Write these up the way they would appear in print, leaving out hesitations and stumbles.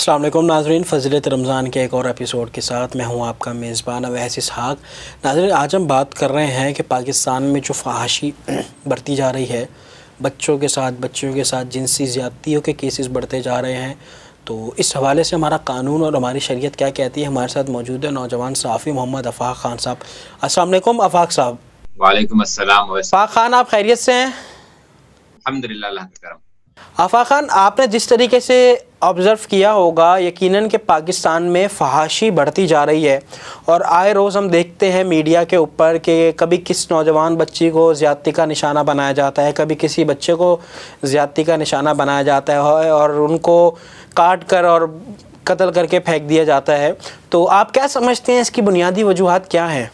السلام علیکم ناظرین، فضیلت رمضان کے ایک اور ایپیسوڈ کے ساتھ میں ہوں آپ کا میزبان اویس اسحاق۔ ناظرین، آج ہم بات کر رہے ہیں کہ پاکستان میں جو فحاشی بڑھتی جا رہی ہے، بچوں کے ساتھ جنسی زیادتیوں کے کیسز بڑھتے جا رہے ہیں، تو اس حوالے سے ہمارا قانون اور ہماری شریعت کیا کہتی ہے۔ ہمارے ساتھ موجود ہے نوجوان صحافی محمد آفاق خان صاحب۔ السلام علیکم آفاق صاحب۔ وعلیکم السلام۔ آفاق خان، آپ خیریت سے ہیں؟ الحمدللہ، اللہ کا کرم۔ آفاق خان، آپ نے جس طریقے سے آبزرو کیا ہوگا، یقیناً کہ پاکستان میں فحاشی بڑھتی جا رہی ہے، اور آئے روز ہم دیکھتے ہیں میڈیا کے اوپر کہ کبھی کس نوجوان بچی کو زیادتی کا نشانہ بنایا جاتا ہے، کبھی کسی بچے کو زیادتی کا نشانہ بنایا جاتا ہے اور ان کو کاٹ کر اور قتل کر کے پھینک دیا جاتا ہے۔ تو آپ کیا سمجھتے ہیں، اس کی بنیادی وجوہات کیا ہیں؟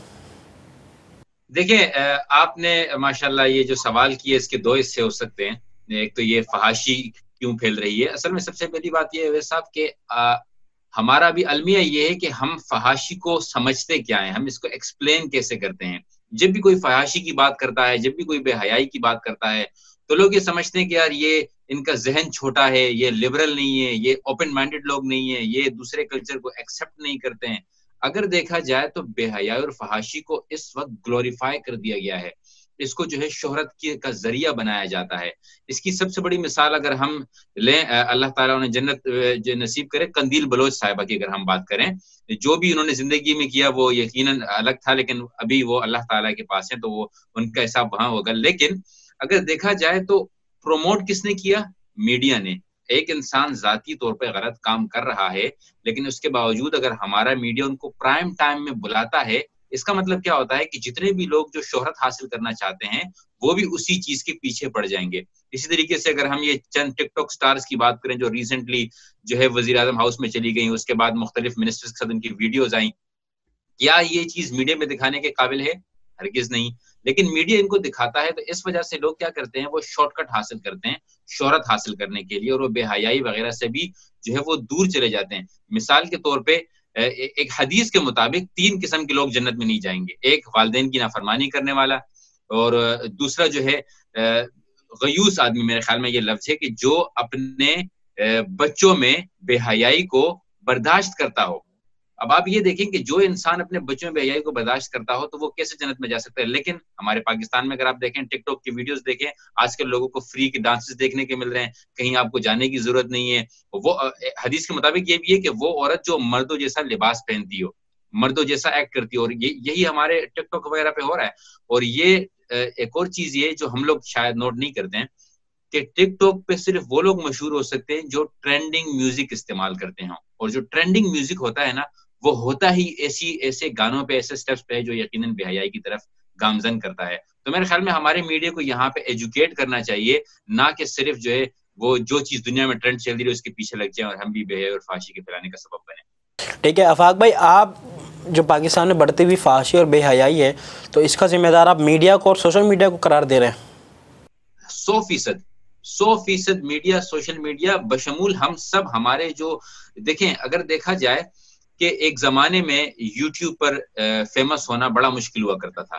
دیکھیں، آپ نے ماشاءاللہ یہ جو سوال کیا، اس کے دو حصے ہو سکتے ہیں۔ ایک تو یہ فحاشی کیوں پھیل رہی ہے۔ اصل میں سب سے پہلی بات یہ ہے صاحب کہ ہمارا بھی المیہ یہ ہے کہ ہم فحاشی کو سمجھتے کیا ہیں، ہم اس کو ایکسپلین کیسے کرتے ہیں۔ جب بھی کوئی فحاشی کی بات کرتا ہے، جب بھی کوئی بے حیائی کی بات کرتا ہے، تو لوگ یہ سمجھتے ہیں کہ یار یہ ان کا ذہن چھوٹا ہے، یہ لبرل نہیں ہے، یہ اوپن مائنڈڈ لوگ نہیں ہیں، یہ دوسرے کلچر کو ایکسیپٹ نہیں کرتے ہیں۔ اگر دیکھا جائے تو بے حیائی اور فحاشی کو اس وقت گلوریفائی کر دیا گیا ہے، اس کو جو ہے شہرت کا ذریعہ بنایا جاتا ہے۔ اس کی سب سے بڑی مثال اگر ہم لیں، اللہ تعالیٰ نے جنت جو نصیب کرے، قندیل بلوچ صاحبہ کی اگر ہم بات کریں، جو بھی انہوں نے زندگی میں کیا وہ یقیناً الگ تھا، لیکن ابھی وہ اللہ تعالیٰ کے پاس ہیں تو وہ ان کا حساب وہاں ہوگا۔ لیکن اگر دیکھا جائے تو پروموٹ کس نے کیا؟ میڈیا نے۔ ایک انسان ذاتی طور پہ غلط کام کر رہا ہے، لیکن اس کے باوجود اگر ہمارا میڈیا ان کو پرائم ٹائم میں بلاتا ہے، اس کا مطلب کیا ہوتا ہے کہ جتنے بھی لوگ جو شہرت حاصل کرنا چاہتے ہیں وہ بھی اسی چیز کے پیچھے پڑ جائیں گے۔ اسی طریقے سے اگر ہم یہ چند ٹک ٹاک سٹارز کی بات کریں جو ریسنٹلی جو ہے وزیر اعظم ہاؤس میں چلی گئیں، اس کے بعد مختلف منسٹرز کے ساتھ ان کی ویڈیوز آئیں، کیا یہ چیز میڈیا میں دکھانے کے قابل ہے؟ ہرگز نہیں۔ لیکن میڈیا ان کو دکھاتا ہے، تو اس وجہ سے لوگ کیا کرتے ہیں، وہ شارٹ کٹ حاصل کرتے ہیں شہرت حاصل کرنے کے لیے، اور وہ بے حیائی وغیرہ سے بھی جو ہے وہ دور چلے جاتے ہیں۔ مثال کے طور پہ ایک حدیث کے مطابق 3 قسم کے لوگ جنت میں نہیں جائیں گے۔ ایک والدین کی نافرمانی کرنے والا، اور دوسرا جو ہے غیوس آدمی، میرے خیال میں یہ لفظ ہے، کہ جو اپنے بچوں میں بے حیائی کو برداشت کرتا ہو۔ اب آپ یہ دیکھیں کہ جو انسان اپنے بچوں میں بے حیائی کو برداشت کرتا ہو تو وہ کیسے جنت میں جا سکتا ہے۔ لیکن ہمارے پاکستان میں اگر آپ دیکھیں، ٹک ٹاک کی ویڈیوز دیکھیں، آج کل لوگوں کو فری کے ڈانسز دیکھنے کے مل رہے ہیں، کہیں آپ کو جانے کی ضرورت نہیں ہے۔ وہ حدیث کے مطابق یہ بھی ہے کہ وہ عورت جو مردوں جیسا لباس پہنتی ہو، مردوں جیسا ایکٹ کرتی ہو، اور یہی ہمارے ٹک ٹاک وغیرہ پہ ہو رہا ہے۔ اور یہ ایک اور چیز یہ جو ہم لوگ شاید نوٹ نہیں کرتے ہیں کہ ٹک ٹاک پہ صرف وہ لوگ مشہور ہو سکتے ہیں جو ٹرینڈنگ میوزک استعمال کرتے ہیں، اور جو ٹرینڈنگ میوزک ہوتا ہے نا، وہ ہوتا ہی ایسے گانوں پہ، ایسے سٹیپس پہ جو یقیناً بے حیائی کی طرف گامزن کرتا ہے۔ تو میرے خیال میں ہمارے میڈیا کو یہاں پہ ایجوکیٹ کرنا چاہیے، نہ کہ صرف جو ہے وہ جو چیز دنیا میں ٹرینڈ چل رہی ہے اس کے پیچھے لگ جائیں اور ہم بھی بے حیائی اور فحاشی کے پھیلانے کا سبب بنیں۔ ٹھیک ہے آفاق بھائی، آپ جو پاکستان میں بڑھتی ہوئی فحاشی اور بے حیائی ہے، تو اس کا ذمہ دار آپ میڈیا کو اور سوشل میڈیا کو قرار دے رہے ہیں؟ 100% میڈیا، سوشل میڈیا بشمول ہم سب، ہمارے جو دیکھیں، اگر دیکھا جائے کہ ایک زمانے میں یوٹیوب پر فیمس ہونا بڑا مشکل ہوا کرتا تھا۔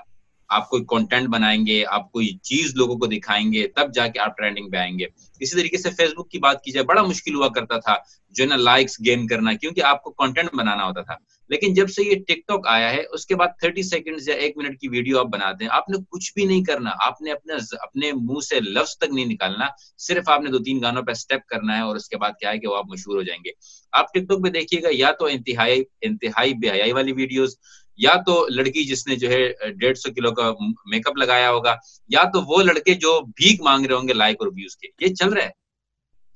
آپ کوئی کنٹینٹ بنائیں گے، آپ کوئی چیز لوگوں کو دکھائیں گے، تب جا کے آپ ٹرینڈنگ پہ آئیں گے۔ اسی طریقے سے فیس بک کی بات کی جائے، بڑا مشکل ہوا کرتا تھا جو ہے نا لائکس گین کرنا، کیونکہ آپ کو کنٹینٹ بنانا ہوتا تھا۔ لیکن جب سے یہ ٹک ٹاک آیا ہے، اس کے بعد 30 سیکنڈز یا 1 منٹ کی ویڈیو آپ بناتے ہیں، آپ نے کچھ بھی نہیں کرنا، آپ نے اپنے منہ سے لفظ تک نہیں نکالنا، صرف آپ نے 2-3 گانوں پہ سٹیپ کرنا ہے، اور اس کے بعد کیا ہے کہ وہ آپ مشہور ہو جائیں گے۔ آپ ٹک ٹاک پہ دیکھیے گا، یا تو انتہائی بے حیائی والی ویڈیوز، یا تو لڑکی جس نے جو ہے 150 کلو کا میک اپ لگایا ہوگا، یا تو وہ لڑکے جو بھیک مانگ رہے ہوں گے لائک اور ویوز کے، یہ چل رہا ہے۔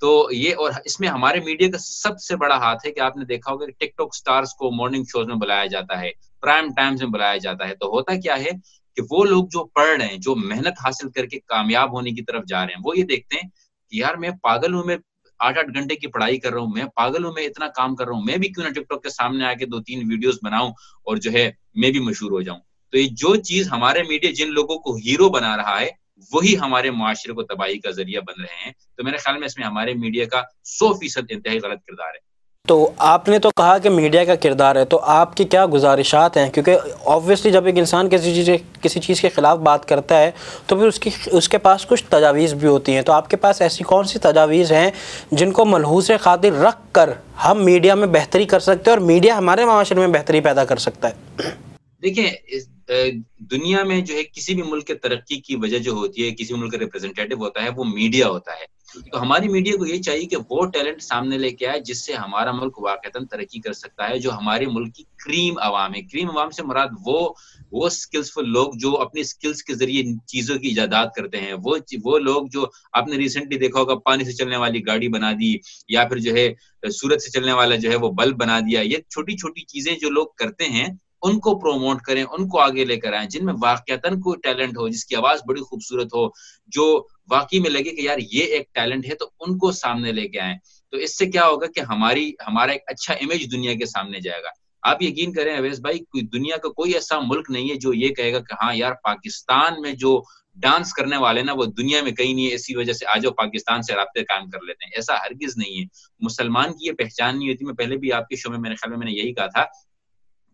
تو یہ، اور اس میں ہمارے میڈیا کا سب سے بڑا ہاتھ ہے کہ آپ نے دیکھا ہوگا کہ ٹک ٹاک سٹارز کو مارننگ شوز میں بلایا جاتا ہے، پرائم ٹائمز میں بلایا جاتا ہے۔ تو ہوتا کیا ہے کہ وہ لوگ جو پڑھ رہے ہیں، جو محنت حاصل کر کے کامیاب ہونے کی طرف جا رہے ہیں، وہ یہ دیکھتے ہیں کہ یار میں پاگل ہوں، میں 8-8 گھنٹے کی پڑھائی کر رہا ہوں، میں پاگل ہوں، میں اتنا کام کر رہا ہوں، میں بھی کیوں نہ ٹک ٹاک کے سامنے آ کے 2-3 ویڈیوز بناؤں اور جو ہے میں بھی مشہور ہو جاؤں۔ تو یہ جو چیز ہمارے میڈیا جن لوگوں کو ہیرو بنا رہا ہے، وہی ہمارے معاشرے کو تباہی کا ذریعہ بن رہے ہیں۔ تو میرے خیال میں اس میں ہمارے میڈیا کا 100% انتہائی غلط کردار ہے۔ تو آپ نے تو کہا کہ میڈیا کا کردار ہے، تو آپ کی کیا گزارشات ہیں؟ کیونکہ آبویسلی جب ایک انسان کسی چیز کے خلاف بات کرتا ہے تو پھر اس کے پاس کچھ تجاویز بھی ہوتی ہیں، تو آپ کے پاس ایسی کون سی تجاویز ہیں جن کو ملحوظ خاطر رکھ کر ہم میڈیا میں بہتری کر سکتے ہیں اور میڈیا ہمارے معاشرے میں بہتری پیدا کر سکتا ہے؟ دیکھیں دنیا میں جو ہے کسی بھی ملک کے ترقی کی وجہ جو ہوتی ہے، کسی ملک کا ریپرزینٹیٹو ہوتا ہے، وہ میڈیا ہوتا ہے. تو ہماری میڈیا کو یہ چاہیے کہ وہ ٹیلنٹ سامنے لے کے آئے جس سے ہمارا ملک واقعتاً ترقی کر سکتا ہے، جو ہمارے ملک کی کریم عوام ہے. کریم عوام سے مراد وہ سکلزفل لوگ جو اپنی سکلز کے ذریعے چیزوں کی ایجادات کرتے ہیں، وہ لوگ جو آپ نے ریسنٹلی دیکھا ہوگا پانی سے چلنے والی گاڑی بنا دی، یا پھر جو ہے سورج سے چلنے والا جو ہے وہ بلب بنا دیا. یہ چھوٹی چھوٹی چیزیں جو لوگ کرتے ہیں ان کو پروموٹ کریں، ان کو آگے لے کر آئیں، جن میں واقعتاً کوئی ٹیلنٹ ہو، جس کی آواز بڑی خوبصورت ہو، جو واقعی میں لگے کہ یار یہ ایک ٹیلنٹ ہے، تو ان کو سامنے لے کے آئیں. تو اس سے کیا ہوگا کہ ہمارا ایک اچھا امیج دنیا کے سامنے جائے گا. آپ یقین کریں اویس بھائی، دنیا کا کوئی ایسا ملک نہیں ہے جو یہ کہے گا کہ ہاں یار پاکستان میں جو ڈانس کرنے والے نا وہ دنیا میں کہیں نہیں ہے، اسی وجہ سے آج پاکستان سے رابطے قائم کر لیتے ہیں. ایسا ہرگز نہیں ہے. مسلمان کی یہ پہچان نہیں ہوتی. میں پہلے بھی آپ کے شو میں میرے خیال میں نے یہی کہا تھا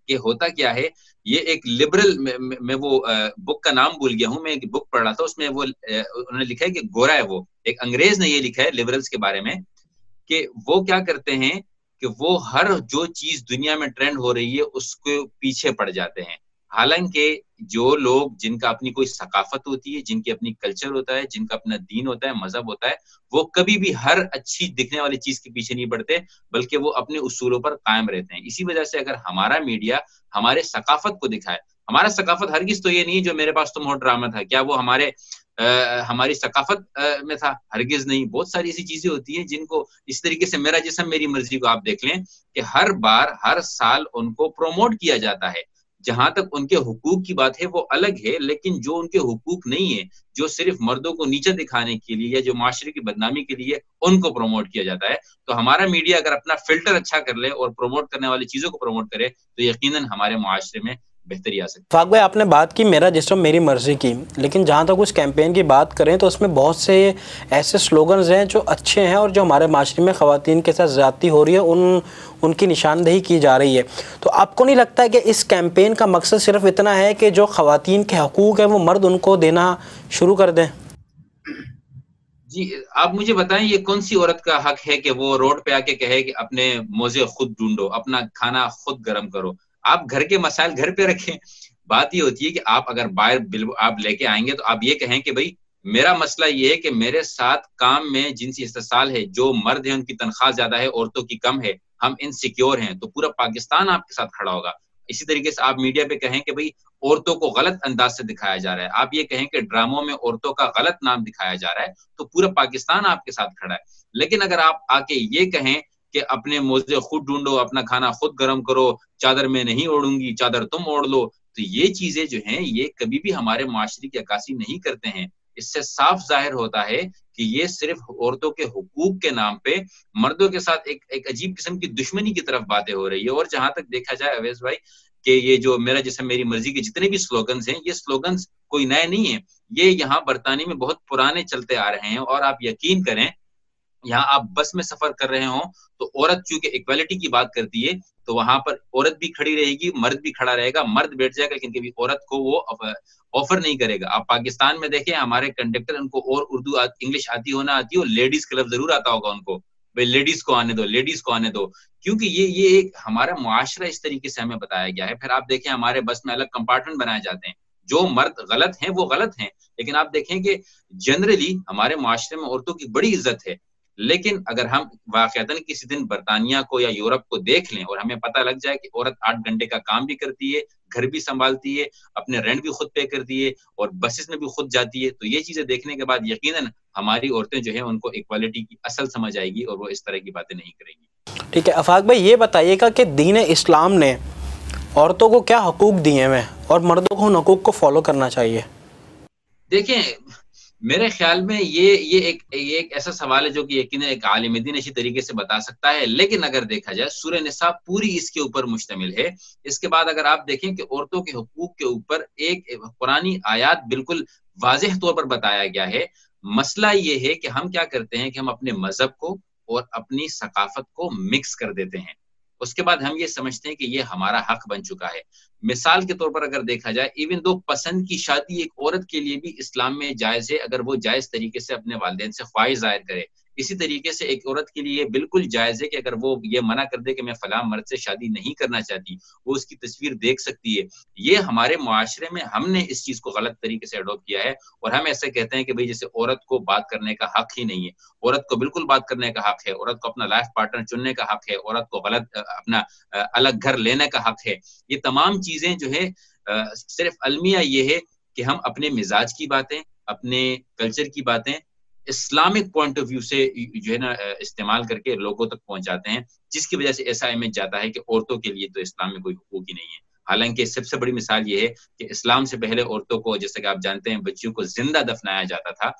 کہ ہوتا کیا ہے، یہ ایک لبرل، میں وہ بک کا نام بھول گیا ہوں، میں ایک بک پڑھ رہا تھا، اس میں وہ انہوں نے لکھا ہے کہ گورا ہے، وہ ایک انگریز نے یہ لکھا ہے لبرلز کے بارے میں کہ وہ کیا کرتے ہیں کہ وہ ہر جو چیز دنیا میں ٹرینڈ ہو رہی ہے اس کو پیچھے پڑ جاتے ہیں. حالانکہ جو لوگ جن کا اپنی کوئی ثقافت ہوتی ہے، جن کی اپنی کلچر ہوتا ہے، جن کا اپنا دین ہوتا ہے، مذہب ہوتا ہے، وہ کبھی بھی ہر اچھی دکھنے والی چیز کے پیچھے نہیں پڑتے، بلکہ وہ اپنے اصولوں پر قائم رہتے ہیں. اسی وجہ سے اگر ہمارا میڈیا ہمارے ثقافت کو دکھائے، ہمارا ثقافت ہرگز تو یہ نہیں جو میرے پاس تم ہو ڈرامہ تھا، کیا وہ ہماری ثقافت میں تھا؟ ہرگز نہیں. بہت ساری ایسی چیزیں ہوتی ہیں جن کو اس طریقے سے میرا جسم میری مرضی کو آپ دیکھ لیں کہ ہر بار ہر سال ان کو پروموٹ کیا جاتا ہے. جہاں تک ان کے حقوق کی بات ہے وہ الگ ہے، لیکن جو ان کے حقوق نہیں ہے، جو صرف مردوں کو نیچے دکھانے کے لیے یا جو معاشرے کی بدنامی کے لیے ان کو پروموٹ کیا جاتا ہے. تو ہمارا میڈیا اگر اپنا فلٹر اچھا کر لے اور پروموٹ کرنے والی چیزوں کو پروموٹ کرے تو یقیناً ہمارے معاشرے میں بہتری آ سکتی ہے. فاق بھائی، آپ نے بات کی میرا جسم میری مرضی کی، لیکن جہاں تک اس کیمپین کی بات کریں تو اس میں بہت سے ایسے سلوگنز ہیں جو اچھے ہیں اور جو ہمارے معاشرے میں خواتین کے ساتھ زیادتی ہو رہی ہے ان کی نشاندہی کی جا رہی ہے. تو آپ کو نہیں لگتا ہے کہ اس کیمپین کا مقصد صرف اتنا ہے کہ جو خواتین کے حقوق ہیں وہ مرد ان کو دینا شروع کر دیں؟ جی آپ مجھے بتائیں یہ کون سی عورت کا حق ہے کہ وہ روڈ پہ آ کے کہے کہ اپنے موزے خود ڈھونڈو، اپنا کھانا خود گرم کرو؟ آپ گھر کے مسائل گھر پہ رکھیں. بات یہ ہوتی ہے کہ آپ اگر باہر آپ لے کے آئیں گے تو آپ یہ کہیں کہ بھائی میرا مسئلہ یہ ہے کہ میرے ساتھ کام میں جنسی استحصال ہے، جو مرد ہیں ان کی تنخواہ زیادہ ہے، عورتوں کی کم ہے، ہم انسیکیور ہیں، تو پورا پاکستان آپ کے ساتھ کھڑا ہوگا. اسی طریقے سے آپ میڈیا پہ کہیں کہ بھائی عورتوں کو غلط انداز سے دکھایا جا رہا ہے، آپ یہ کہیں کہ ڈراموں میں عورتوں کا غلط نام دکھایا جا رہا ہے، تو پورا پاکستان آپ کے ساتھ کھڑا ہے. لیکن اگر آپ آ کے یہ کہیں کہ اپنے موزے خود ڈھونڈو، اپنا کھانا خود گرم کرو، چادر میں نہیں اوڑھوں گی، چادر تم اوڑھ لو، تو یہ چیزیں جو ہیں یہ کبھی بھی ہمارے معاشرے کی عکاسی نہیں کرتے ہیں. اس سے صاف ظاہر ہوتا ہے کہ یہ صرف عورتوں کے حقوق کے نام پہ مردوں کے ساتھ ایک عجیب قسم کی دشمنی کی طرف باتیں ہو رہی ہے. اور جہاں تک دیکھا جائے اویس بھائی کہ یہ جو میرا جسم میری مرضی کے جتنے بھی سلوگنز ہیں، یہ سلوگنز کوئی نئے نہیں ہیں، یہ یہاں برطانیہ میں بہت پرانے چلتے آ رہے ہیں. اور آپ یقین کریں یہاں آپ بس میں سفر کر رہے ہوں تو عورت چونکہ ایکویلٹی کی بات کرتی ہے تو وہاں پر عورت بھی کھڑی رہے گی، مرد بھی کھڑا رہے گا، مرد بیٹھ جائے گا لیکن کبھی عورت کو وہ آفر نہیں کرے گا. آپ پاکستان میں دیکھیں ہمارے کنڈکٹر ان کو اور اردو انگلش آتی ہو نہ آتی ہو، لیڈیز کلب ضرور آتا ہوگا ان کو، بھائی لیڈیز کو آنے دو، لیڈیز کو آنے دو، کیونکہ یہ ایک ہمارا معاشرہ اس طریقے سے ہمیں بتایا گیا ہے. پھر آپ دیکھیں ہمارے بس میں الگ کمپارٹمنٹ بنائے جاتے ہیں، جو مرد غلط ہیں وہ غلط ہیں، لیکن آپ دیکھیں کہ جنرلی ہمارے معاشرے میں عورتوں کی بڑی عزت ہے. لیکن اگر ہم واقعتاً کسی دن برطانیہ کو یا یورپ کو دیکھ لیں اور ہمیں پتہ لگ جائے کہ عورت 8 گھنٹے کا کام بھی کرتی ہے، گھر بھی سنبھالتی ہے، اپنے رینٹ بھی خود پے کرتی ہے اور بسز میں بھی خود جاتی ہے، تو یہ چیزیں دیکھنے کے بعد یقیناً ہماری عورتیں جو ہیں ان کو ایکوالٹی کی اصل سمجھ آئے گی اور وہ اس طرح کی باتیں نہیں کریں گی. ٹھیک ہے افاق بھائی، یہ بتائیے گا کہ دین اسلام نے عورتوں کو کیا حقوق دیے ہیں اور مردوں کو ان حقوق کو فالو کرنا چاہیے؟ دیکھیں میرے خیال میں یہ ایک ایسا سوال ہے جو کہ یقیناً ایک عالم دین اسی طریقے سے بتا سکتا ہے، لیکن اگر دیکھا جائے سورہ نساء پوری اس کے اوپر مشتمل ہے. اس کے بعد اگر آپ دیکھیں کہ عورتوں کے حقوق کے اوپر ایک قرآنی آیات بالکل واضح طور پر بتایا گیا ہے. مسئلہ یہ ہے کہ ہم کیا کرتے ہیں کہ ہم اپنے مذہب کو اور اپنی ثقافت کو مکس کر دیتے ہیں. اس کے بعد ہم یہ سمجھتے ہیں کہ یہ ہمارا حق بن چکا ہے. مثال کے طور پر اگر دیکھا جائے، ایون دو پسند کی شادی ایک عورت کے لیے بھی اسلام میں جائز ہے اگر وہ جائز طریقے سے اپنے والدین سے خواہش ظاہر کرے. اسی طریقے سے ایک عورت کے لیے بالکل جائز ہے کہ اگر وہ یہ منع کر دے کہ میں فلاں مرد سے شادی نہیں کرنا چاہتی، وہ اس کی تصویر دیکھ سکتی ہے. یہ ہمارے معاشرے میں ہم نے اس چیز کو غلط طریقے سے اڈاپٹ کیا ہے، اور ہم ایسے کہتے ہیں کہ بھئی جیسے عورت کو بات کرنے کا حق ہی نہیں ہے. عورت کو بالکل بات کرنے کا حق ہے، عورت کو اپنا لائف پارٹنر چننے کا حق ہے، عورت کو اپنا الگ گھر لینے کا حق ہے. یہ تمام چیزیں جو ہے صرف المیہ یہ ہے کہ ہم اپنے مزاج کی باتیں، اپنے کلچر کی باتیں اسلامک پوائنٹ آف ویو سے جو ہے نا استعمال کر کے لوگوں تک پہنچاتے ہیں، جس کی وجہ سے ایسا امیج جاتا ہے کہ عورتوں کے لیے تو اسلام میں کوئی حقوق ہی نہیں ہے. حالانکہ سب سے بڑی مثال یہ ہے کہ اسلام سے پہلے عورتوں کو، جیسے کہ آپ جانتے ہیں، بچیوں کو زندہ دفنایا جاتا تھا.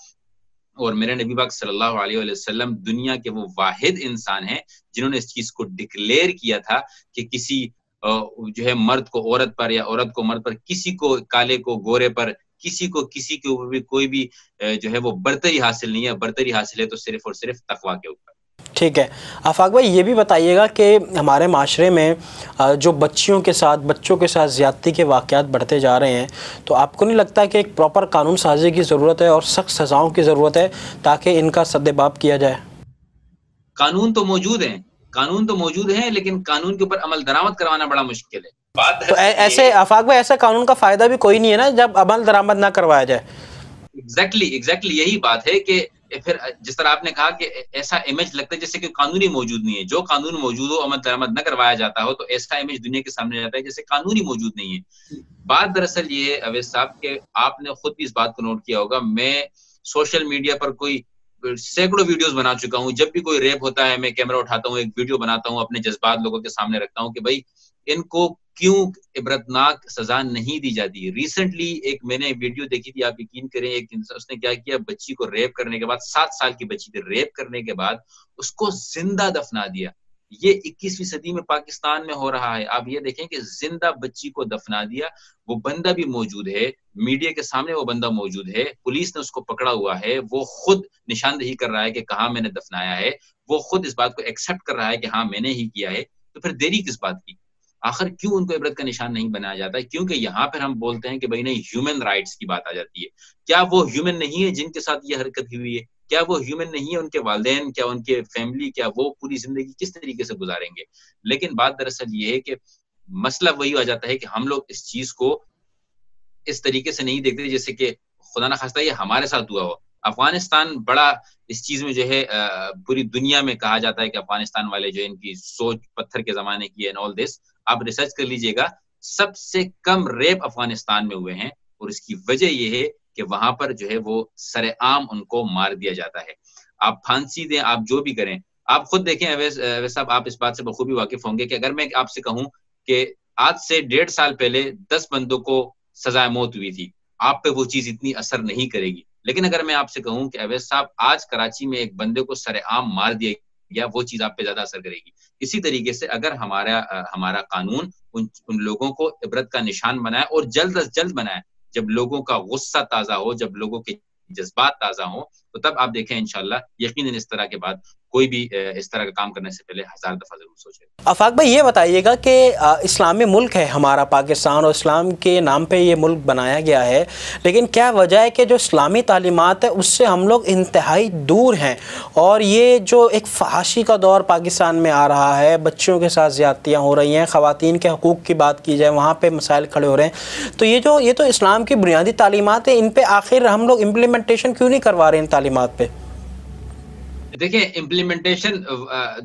اور میرے نبی پاک صلی اللہ علیہ وسلم دنیا کے وہ واحد انسان ہیں جنہوں نے اس چیز کو ڈکلیئر کیا تھا کہ کسی جو ہے مرد کو عورت پر یا عورت کو مرد پر، کسی کو کالے کو گورے پر، کسی کے اوپر بھی کوئی بھی جو ہے وہ برتری حاصل نہیں ہے. برتری حاصل ہے تو صرف اور صرف تقویٰ کے اوپر. ٹھیک ہے آفاق بھائی، یہ بھی بتائیے گا کہ ہمارے معاشرے میں جو بچوں کے ساتھ زیادتی کے واقعات بڑھتے جا رہے ہیں، تو آپ کو نہیں لگتا کہ ایک پراپر قانون سازی کی ضرورت ہے اور سخت سزاؤں کی ضرورت ہے تاکہ ان کا سدباب کیا جائے؟ قانون تو موجود ہیں لیکن قانون کے اوپر عمل درآمد کروانا بڑا مشکل ہے. تو ایسے آفاق بھائی، ایسے قانون کا فائدہ بھی کوئی نہیں ہے نا جب عمل درآمد نہ کروایا جائے. ایگزیکٹلی یہی بات ہے کہ پھر جس طرح آپ نے کہا کہ ایسا امیج لگتا ہے جیسے کہ قانون ہی موجود نہیں ہے. جو قانون موجود ہو، عمل درآمد نہ کروایا جاتا ہو، تو ایسا امیج دنیا کے سامنے جاتا ہے جیسے قانون ہی موجود نہیں ہے. بات دراصل یہ ہے اویس صاحب کہ آپ نے خود بھی اس بات کو نوٹ کیا ہوگا، میں سوشل میڈیا پر کوئی سینکڑوں ویڈیوز بنا چکا ہوں. جب بھی کوئی ریپ ہوتا ہے میں کیمرہ اٹھاتا ہوں، ایک ویڈیو بناتا ہوں، اپنے جذبات لوگوں کے سامنے رکھتا ہوں کہ بھائی ان کو کیوں عبرتناک سزا نہیں دی جاتی. ریسنٹلی ایک میں نے ویڈیو دیکھی تھی، آپ یقین کریں، ایک اس نے کیا کیا، بچی کو ریپ کرنے کے بعد، 7 سال کی بچی تھی، ریپ کرنے کے بعد اس کو زندہ دفنا دیا. یہ 21ویں صدی میں پاکستان میں ہو رہا ہے. آپ یہ دیکھیں کہ زندہ بچی کو دفنا دیا. وہ بندہ بھی موجود ہے، میڈیا کے سامنے وہ بندہ موجود ہے، پولیس نے اس کو پکڑا ہوا ہے، وہ خود نشاندہی کر رہا ہے کہ کہاں میں نے دفنایا ہے، وہ خود اس بات کو ایکسپٹ کر رہا ہے کہ ہاں میں نے ہی کیا ہے. تو پھر دیری کس بات کی؟ آخر کیوں ان کو عبرت کا نشان نہیں بنایا جاتا ہے؟ کیونکہ یہاں پر ہم بولتے ہیں کہ بھائی نہیں، ہیومن رائٹس کی بات آ جاتی ہے. کیا وہ ہیومن نہیں ہے جن کے ساتھ یہ حرکت ہوئی ہے؟ کیا وہ ہیومن نہیں ہے ان کے والدین، کیا ان کے فیملی، کیا وہ پوری زندگی کس طریقے سے گزاریں گے؟ لیکن بات دراصل یہ ہے کہ مسئلہ وہی آ جاتا ہے کہ ہم لوگ اس چیز کو اس طریقے سے نہیں دیکھتے جیسے کہ خدا نخواستہ یہ ہمارے ساتھ ہوا ہو. افغانستان بڑا اس چیز میں جو ہے پوری دنیا میں کہا جاتا ہے کہ افغانستان والے جو ان کی سوچ پتھر کے زمانے کی ہے. آل دس آپ ریسرچ کر لیجئے گا، سب سے کم ریپ افغانستان میں ہوئے ہیں، اور اس کی وجہ یہ ہے کہ وہاں پر جو ہے وہ سر عام ان کو مار دیا جاتا ہے. آپ پھانسی دیں، آپ جو بھی کریں. آپ خود دیکھیں اویس صاحب، آپ اس بات سے بخوبی واقف ہوں گے کہ اگر میں آپ سے کہوں کہ آج سے 1.5 سال پہلے 10 بندوں کو سزائے موت ہوئی تھی، آپ پہ وہ چیز اتنی اثر نہیں کرے گی. لیکن اگر میں آپ سے کہوں کہ اویس صاحب آج کراچی میں ایک بندے کو سر عام مار دیا گیا، وہ چیز آپ پہ زیادہ اثر کرے گی. اسی طریقے سے اگر ہمارا قانون ان لوگوں کو عبرت کا نشان بنائے، اور جلد از جلد بنائے، جب لوگوں کا غصہ تازہ ہو، جب لوگوں کے جذبات تازہ ہوں، تو تب آپ دیکھیں انشاءاللہ یقیناً اس طرح کے بعد کوئی بھی اس طرح کا کام کرنے سے پہلے 1000 دفعہ ضرور سوچے. آفاق بھائی یہ بتائیے گا کہ اسلامی ملک ہے ہمارا پاکستان، اور اسلام کے نام پہ یہ ملک بنایا گیا ہے، لیکن کیا وجہ ہے کہ جو اسلامی تعلیمات ہے اس سے ہم لوگ انتہائی دور ہیں، اور یہ جو ایک فحاشی کا دور پاکستان میں آ رہا ہے، بچوں کے ساتھ زیادتیاں ہو رہی ہیں، خواتین کے حقوق کی بات کی جائے وہاں پہ مسائل کھڑے ہو رہے ہیں، تو یہ تو اسلام کی بنیادی تعلیمات ہیں، ان پہ آخر ہم لوگ امپلیمنٹیشن کیوں نہیں کروا رہے ان تعلیمات پہ؟ دیکھیں امپلیمنٹیشن،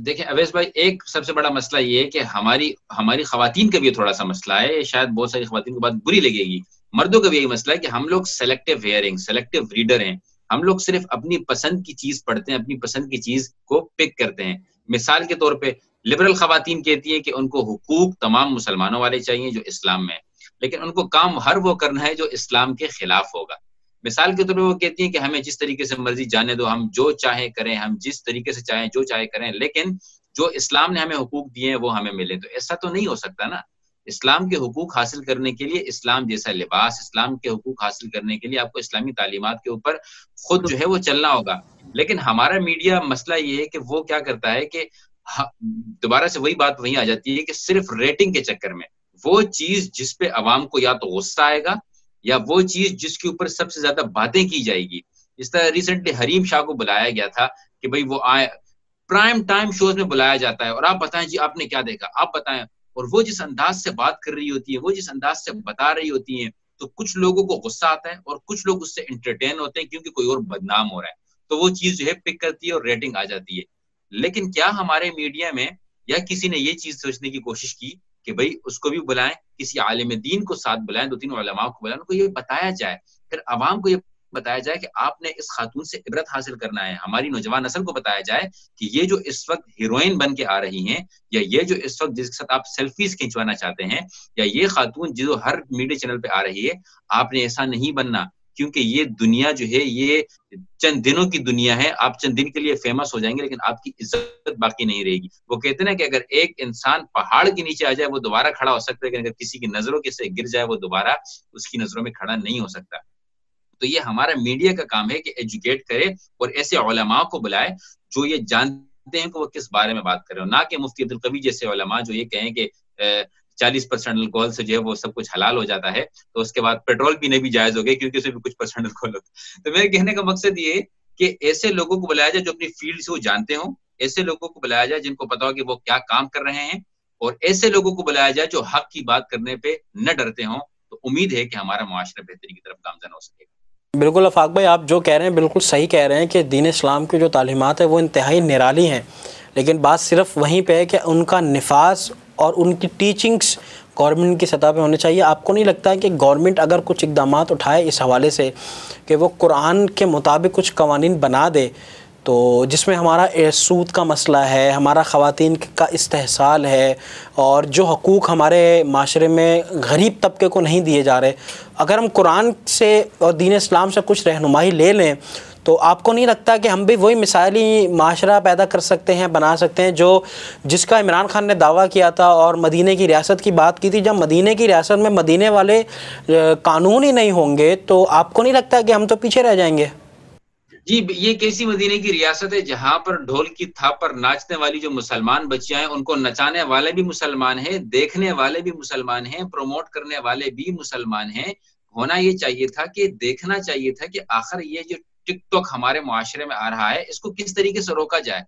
دیکھیں اویس بھائی، ایک سب سے بڑا مسئلہ یہ ہے کہ ہماری خواتین کا بھی تھوڑا سا مسئلہ ہے. شاید بہت ساری خواتین کو بات بری لگے گی، مردوں کا بھی یہی مسئلہ ہے کہ ہم لوگ سلیکٹیو ہیئرنگ، سلیکٹیو ریڈر ہیں. ہم لوگ صرف اپنی پسند کی چیز پڑھتے ہیں، اپنی پسند کی چیز کو پک کرتے ہیں. مثال کے طور پہ لبرل خواتین کہتی ہیں کہ ان کو حقوق تمام مسلمانوں والے چاہیے جو اسلام میں، لیکن ان کو کام ہر وہ کرنا ہے جو اسلام کے خلاف ہوگا. مثال کے طور پہ وہ کہتی ہیں کہ ہمیں جس طریقے سے مرضی جانے دو، ہم جو چاہیں کریں، ہم جس طریقے سے چاہیں جو چاہے کریں، لیکن جو اسلام نے ہمیں حقوق دیے ہیں وہ ہمیں ملیں. تو ایسا تو نہیں ہو سکتا نا. اسلام کے حقوق حاصل کرنے کے لیے اسلام جیسا لباس، اسلام کے حقوق حاصل کرنے کے لیے آپ کو اسلامی تعلیمات کے اوپر خود جو ہے وہ چلنا ہوگا. لیکن ہمارا میڈیا مسئلہ یہ ہے کہ وہ کیا کرتا ہے کہ دوبارہ سے وہی بات وہیں آ جاتی ہے کہ صرف ریٹنگ کے چکر میں وہ چیز جس پہ عوام کو یا تو غصہ آئے گا یا وہ چیز جس کے اوپر سب سے زیادہ باتیں کی جائے گی. اس طرح ریسنٹلی حریم شاہ کو بلایا گیا تھا کہ بھئی وہ آئے، پرائم ٹائم شوز میں بلایا جاتا ہے اور آپ بتائیں جی آپ نے کیا دیکھا، آپ بتائیں. اور وہ جس انداز سے بات کر رہی ہوتی ہے، وہ جس انداز سے بتا رہی ہوتی ہیں، تو کچھ لوگوں کو غصہ آتا ہے اور کچھ لوگ اس سے انٹرٹین ہوتے ہیں کیونکہ کوئی اور بدنام ہو رہا ہے، تو وہ چیز جو ہے پک کرتی ہے اور ریٹنگ آ جاتی ہے. لیکن کیا ہمارے میڈیا میں یا کسی نے یہ چیز سوچنے کی کوشش کی کہ بھئی اس کو بھی بلائیں، کسی عالم دین کو ساتھ بلائیں، 2-3 علماء کو بلائیں، ان کو یہ بتایا جائے، پھر عوام کو یہ بتایا جائے کہ آپ نے اس خاتون سے عبرت حاصل کرنا ہے. ہماری نوجوان نسل کو بتایا جائے کہ یہ جو اس وقت ہیروئن بن کے آ رہی ہیں، یا یہ جو اس وقت جس کے ساتھ آپ سیلفیز کھنچوانا چاہتے ہیں، یا یہ خاتون جو ہر میڈیا چینل پہ آ رہی ہے، آپ نے ایسا نہیں بننا، کیونکہ یہ دنیا جو ہے یہ چند دنوں کی دنیا ہے. آپ چند دن کے لیے فیمس ہو جائیں گے لیکن آپ کی عزت باقی نہیں رہے گی. وہ کہتے ہیں کہ اگر ایک انسان پہاڑ کے نیچے آ جائے وہ دوبارہ کھڑا ہو سکتا ہے، لیکن اگر کسی کی نظروں کے سے گر جائے وہ دوبارہ اس کی نظروں میں کھڑا نہیں ہو سکتا. تو یہ ہمارا میڈیا کا کام ہے کہ ایجوکیٹ کرے اور ایسے علماء کو بلائے جو یہ جانتے ہیں کہ وہ کس بارے میں بات کر رہے ہو، نہ کہ مفتی عبدالقوی جیسے علماء جو یہ کہیں کہ 40% الکوہل سے جو ہے وہ سب کچھ حلال ہو جاتا ہے، تو اس کے بعد پیٹرول پینے بھی جائز ہو گئے کیونکہ اس میں بھی کچھ % الکوہل ہوتا ہے. تو میرے کہنے کا مقصد یہ ہے کہ ایسے لوگوں کو بلایا جائے جو اپنی فیلڈ سے وہ جانتے ہوں، ایسے لوگوں کو بلایا جائے جن کو پتا ہو کہ وہ کیا کام کر رہے ہیں، اور ایسے لوگوں کو بلایا جائے جو حق کی بات کرنے پہ نہ ڈرتے ہوں. تو امید ہے کہ ہمارا معاشرہ بہتری کی طرف گامزن ہو سکے گا. بالکل آفاق بھائی، آپ جو کہہ رہے ہیں بالکل صحیح کہہ رہے ہیں کہ دین اسلام کی جو تعلیمات ہیں وہ انتہائی نرالی ہیں، لیکن بات صرف وہیں پہ ہے کہ ان کا نفاذ اور ان کی ٹیچنگز گورنمنٹ کی سطح پہ ہونے چاہیے. آپ کو نہیں لگتا ہے کہ گورنمنٹ اگر کچھ اقدامات اٹھائے اس حوالے سے کہ وہ قرآن کے مطابق کچھ قوانین بنا دے، تو جس میں ہمارا سود کا مسئلہ ہے، ہمارا خواتین کا استحصال ہے، اور جو حقوق ہمارے معاشرے میں غریب طبقے کو نہیں دیے جا رہے، اگر ہم قرآن سے اور دین اسلام سے کچھ رہنمائی لے لیں تو آپ کو نہیں لگتا کہ ہم بھی وہی مثالی معاشرہ پیدا کر سکتے ہیں، بنا سکتے ہیں جس کا عمران خان نے دعویٰ کیا تھا اور مدینہ کی ریاست کی بات کی تھی؟ جب مدینہ کی ریاست میں مدینے والے قانون ہی نہیں ہوں گے تو آپ کو نہیں لگتا کہ ہم تو پیچھے رہ جائیں گے؟ جی، یہ کیسی مدینے کی ریاست ہے جہاں پر ڈھول کی تھاپ پر ناچنے والی جو مسلمان بچیاں ہیں ان کو نچانے والے بھی مسلمان ہیں، دیکھنے والے بھی مسلمان ہیں، پروموٹ کرنے والے بھی مسلمان ہیں. ہونا یہ چاہیے تھا کہ دیکھنا چاہیے تھا کہ آخر یہ جو ٹک ٹاک ہمارے معاشرے میں آ رہا ہے اس کو کس طریقے سے روکا جائے.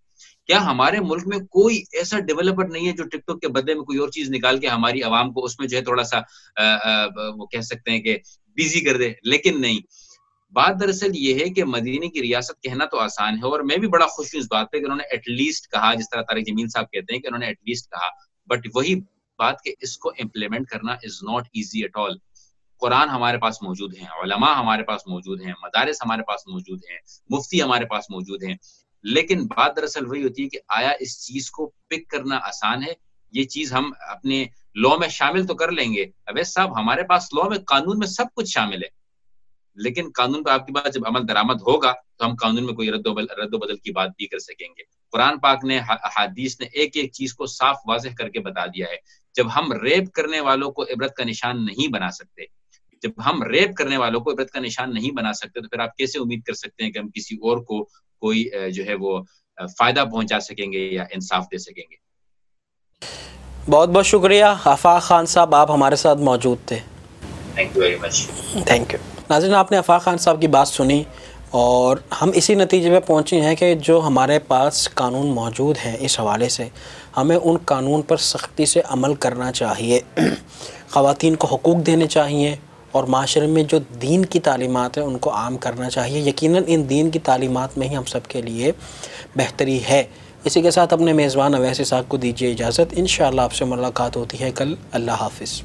کیا ہمارے ملک میں کوئی ایسا ڈیولپر نہیں ہے جو ٹک ٹاک کے بدلے میں کوئی اور چیز نکال کے ہماری عوام کو اس میں جو ہے تھوڑا سا وہ کہہ سکتے ہیں کہ بیزی کر دے؟ لیکن نہیں. بات دراصل یہ ہے کہ مدینے کی ریاست کہنا تو آسان ہے، اور میں بھی بڑا خوش ہوں اس بات پہ کہ انہوں نے ایٹ لیسٹ کہا، جس طرح طارق جمیل صاحب کہتے ہیں کہ انہوں نے ایٹ لیسٹ کہا، بٹ وہی بات کہ اس کو امپلیمنٹ کرنا is not easy at all. Quran ہمارے پاس موجود ہیں، علماء ہمارے پاس موجود ہیں، مدارس ہمارے پاس موجود ہیں، مفتی ہمارے پاس موجود ہیں، لیکن بات دراصل وہی ہوتی ہے کہ آیا اس چیز کو پک کرنا آسان ہے؟ یہ چیز ہم اپنے لا میں شامل تو کر لیں گے. اویس صاحب، ہمارے پاس لا میں، قانون میں سب کچھ شامل ہے، لیکن قانون پہ آپ کی بات جب عمل درآمد ہوگا تو ہم قانون میں کوئی رد و بدل کی بات بھی کر سکیں گے. قرآن پاک نے، احادیث نے ایک ایک چیز کو صاف واضح کر کے بتا دیا ہے. جب ہم ریپ کرنے والوں کو عبرت کا نشان نہیں بنا سکتے، جب ہم ریپ کرنے والوں کو عبرت کا نشان نہیں بنا سکتے، تو پھر آپ کیسے امید کر سکتے ہیں کہ ہم کسی اور کو کوئی جو ہے وہ فائدہ پہنچا سکیں گے یا انصاف دے سکیں گے؟ بہت بہت شکریہ آفاق خان صاحب، آپ ہمارے ساتھ موجود تھے. Thank you very much. Thank you. ناظرین، آپ نے آفاق خان صاحب کی بات سنی اور ہم اسی نتیجے پہ پہنچے ہیں کہ جو ہمارے پاس قانون موجود ہیں اس حوالے سے ہمیں ان قانون پر سختی سے عمل کرنا چاہیے. خواتین کو حقوق دینے چاہیے اور معاشرے میں جو دین کی تعلیمات ہیں ان کو عام کرنا چاہیے. یقیناً ان دین کی تعلیمات میں ہی ہم سب کے لیے بہتری ہے. اسی کے ساتھ اپنے میزبان اویس صاحب کو دیجیے اجازت. انشاءاللہ آپ سے ملاقات ہوتی ہے کل. اللہ حافظ.